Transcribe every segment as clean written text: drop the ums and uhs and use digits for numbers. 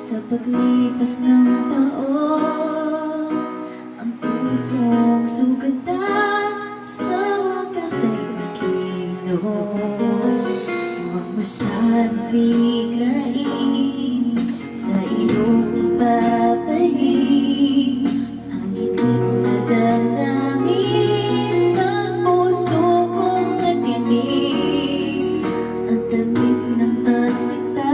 Sa paglipas ng taon, ang pusong sugatan sa wakas ay nakilong. Huwag mo sanang biglain sa iyong babalik ang itim na damdamin ng puso kong natinig. Ang tamis ng pagsinta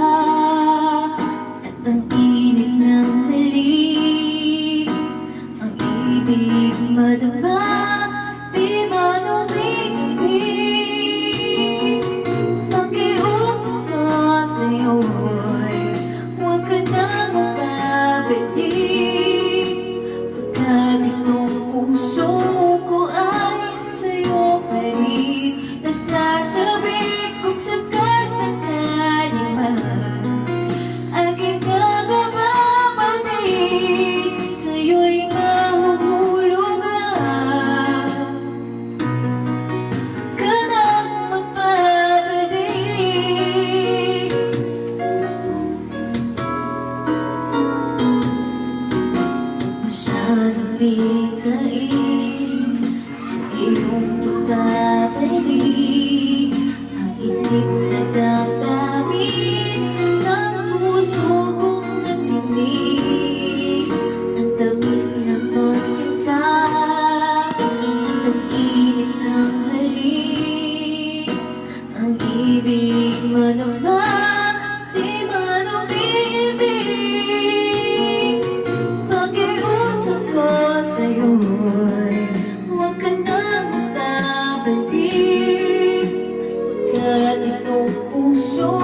at ang init ng halik, ang ibig madama, di manumigpig. Pakiusap ko sa'yo'y huwag ka nang mababalik, pagkat itong puso ko ay sa'yo pa rin. Nasasabi kung sakasakali man aking kagababalik, sa'yo'y mahuhulog lang ka nang magpabalik. Masyadong biglain sa iyong pagbabalik ang itim na damdamin ng puso kong natinig. Ang tamis ng pagsinta at ang init ng halik, ang ibig madama, di man umibig. Pakiusap ko sa'yo'y huwag ka nang babalik, pagkat itong puso